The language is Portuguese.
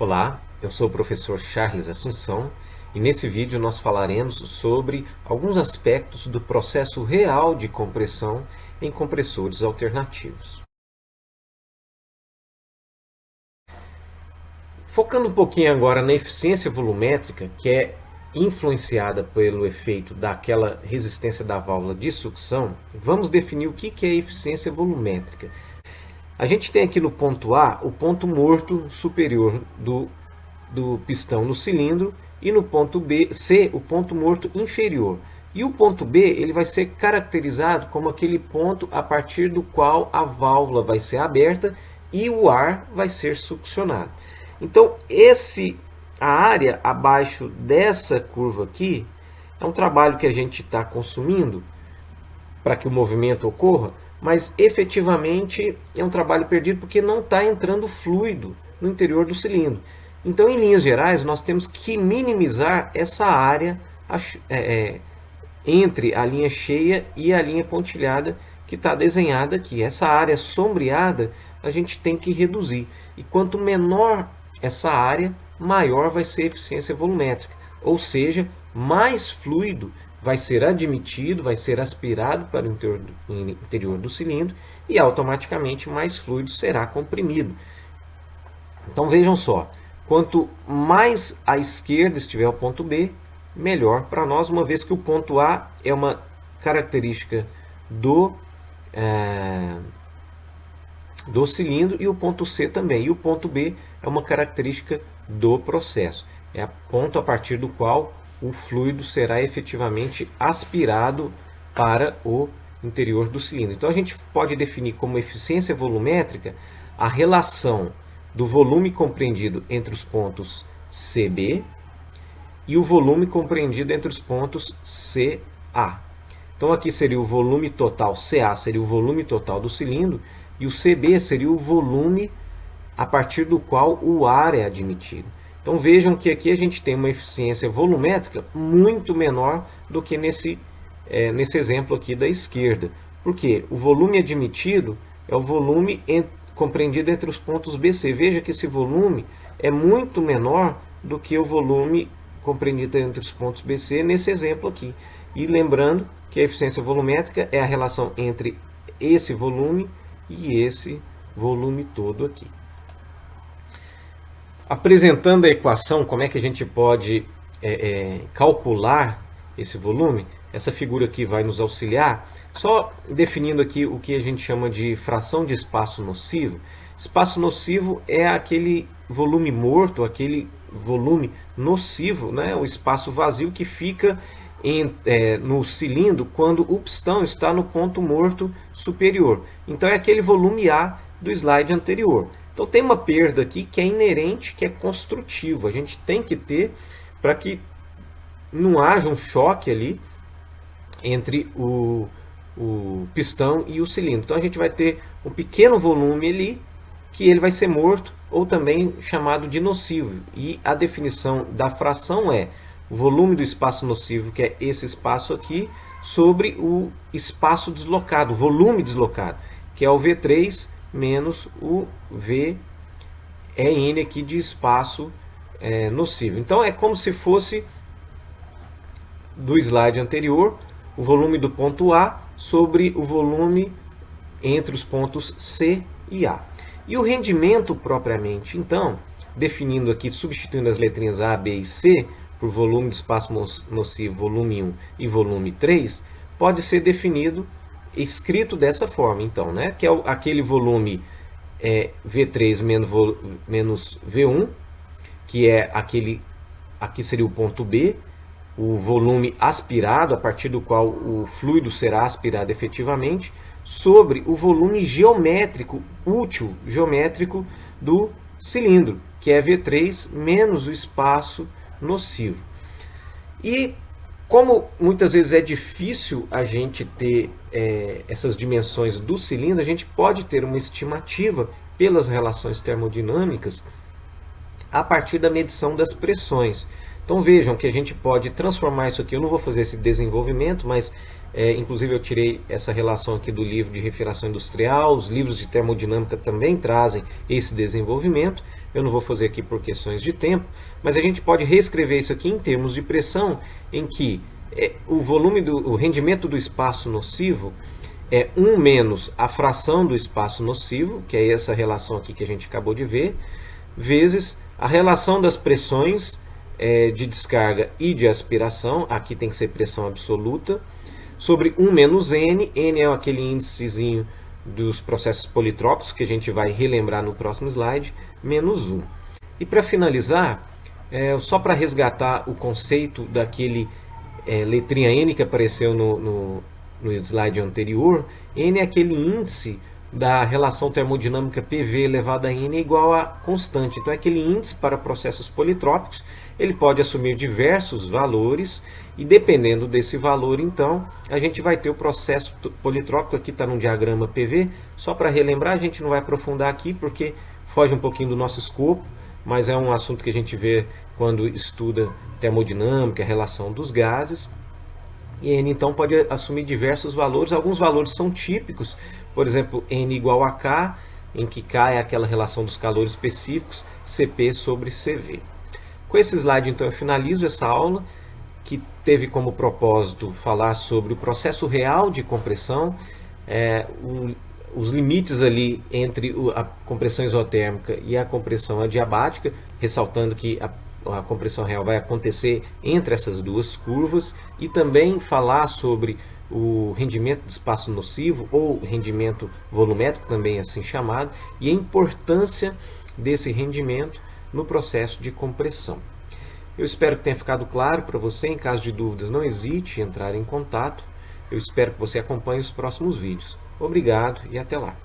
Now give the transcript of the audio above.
Olá, eu sou o professor Charles Assunção e nesse vídeo nós falaremos sobre alguns aspectos do processo real de compressão em compressores alternativos. Focando um pouquinho agora na eficiência volumétrica, que é influenciada pelo efeito daquela resistência da válvula de sucção, vamos definir o que é eficiência volumétrica. A gente tem aqui no ponto A o ponto morto superior do pistão no cilindro e no ponto C o ponto morto inferior. E o ponto B ele vai ser caracterizado como aquele ponto a partir do qual a válvula vai ser aberta e o ar vai ser succionado. Então a área abaixo dessa curva aqui é um trabalho que a gente está consumindo para que o movimento ocorra, mas efetivamente é um trabalho perdido porque não está entrando fluido no interior do cilindro. Então, em linhas gerais, nós temos que minimizar essa área entre a linha cheia e a linha pontilhada que está desenhada aqui. Essa área sombreada a gente tem que reduzir. E quanto menor essa área, maior vai ser a eficiência volumétrica. Ou seja, mais fluido vai ser admitido, vai ser aspirado para o interior do cilindro e automaticamente mais fluido será comprimido. Então vejam só, quanto mais à esquerda estiver o ponto B, melhor para nós, uma vez que o ponto A é uma característica do cilindro e o ponto C também. E o ponto B é uma característica do processo. É o ponto a partir do qual o fluido será efetivamente aspirado para o interior do cilindro. Então a gente pode definir como eficiência volumétrica a relação do volume compreendido entre os pontos CB e o volume compreendido entre os pontos CA. Então aqui seria o volume total, CA seria o volume total do cilindro e o CB seria o volume a partir do qual o ar é admitido. Então vejam que aqui a gente tem uma eficiência volumétrica muito menor do que nesse exemplo aqui da esquerda. Porque o volume admitido é o volume compreendido entre os pontos BC. Veja que esse volume é muito menor do que o volume compreendido entre os pontos BC nesse exemplo aqui. E lembrando que a eficiência volumétrica é a relação entre esse volume e esse volume todo aqui. Apresentando a equação, como é que a gente pode calcular esse volume, essa figura aqui vai nos auxiliar, só definindo aqui o que a gente chama de fração de espaço nocivo. Espaço nocivo é aquele volume morto, aquele volume nocivo, né? O espaço vazio que fica no cilindro quando o pistão está no ponto morto superior. Então é aquele volume A do slide anterior. Então tem uma perda aqui que é inerente, que é construtiva. A gente tem que ter para que não haja um choque ali entre o pistão e o cilindro. Então a gente vai ter um pequeno volume ali que ele vai ser morto ou também chamado de nocivo. E a definição da fração é o volume do espaço nocivo, que é esse espaço aqui, sobre o espaço deslocado, o volume deslocado, que é o V3 menos o VEN aqui de espaço nocivo. Então é como se fosse do slide anterior o volume do ponto A sobre o volume entre os pontos C e A. E o rendimento propriamente, então, definindo aqui, substituindo as letrinhas A, B e C por volume do espaço nocivo, volume 1 e volume 3, pode ser definido escrito dessa forma, então, né? Que é aquele volume V3 menos V1, que é aqui seria o ponto B, o volume aspirado, a partir do qual o fluido será aspirado efetivamente, sobre o volume geométrico, útil geométrico do cilindro, que é V3 menos o espaço nocivo. E como muitas vezes é difícil a gente ter essas dimensões do cilindro, a gente pode ter uma estimativa pelas relações termodinâmicas a partir da medição das pressões. Então vejam que a gente pode transformar isso aqui, eu não vou fazer esse desenvolvimento, mas Inclusive eu tirei essa relação aqui do livro de refinação industrial, os livros de termodinâmica também trazem esse desenvolvimento. Eu não vou fazer aqui por questões de tempo, mas a gente pode reescrever isso aqui em termos de pressão, em que o rendimento do espaço nocivo é 1 menos a fração do espaço nocivo, que é essa relação aqui que a gente acabou de ver, vezes a relação das pressões de descarga e de aspiração, aqui tem que ser pressão absoluta, sobre 1 menos N. N é aquele índicezinho dos processos politrópicos que a gente vai relembrar no próximo slide, menos 1. E para finalizar, só para resgatar o conceito daquele letrinha N que apareceu no slide anterior, N é aquele índice da relação termodinâmica PV elevado a N é igual a constante. Então, é aquele índice para processos politrópicos, ele pode assumir diversos valores, e dependendo desse valor, então, a gente vai ter o processo politrópico. Aqui está no diagrama PV, só para relembrar, a gente não vai aprofundar aqui, porque foge um pouquinho do nosso escopo, mas é um assunto que a gente vê quando estuda termodinâmica, a relação dos gases. E N, então, pode assumir diversos valores. Alguns valores são típicos, por exemplo, N igual a K, em que K é aquela relação dos calores específicos, Cp sobre Cv. Com esse slide, então, eu finalizo essa aula, que teve como propósito falar sobre o processo real de compressão, os limites ali entre a compressão isotérmica e a compressão adiabática, ressaltando que a compressão real vai acontecer entre essas duas curvas, e também falar sobre o rendimento de espaço nocivo, ou rendimento volumétrico, também assim chamado, e a importância desse rendimento no processo de compressão. Eu espero que tenha ficado claro para você. Em caso de dúvidas, não hesite em entrar em contato. Eu espero que você acompanhe os próximos vídeos. Obrigado e até lá!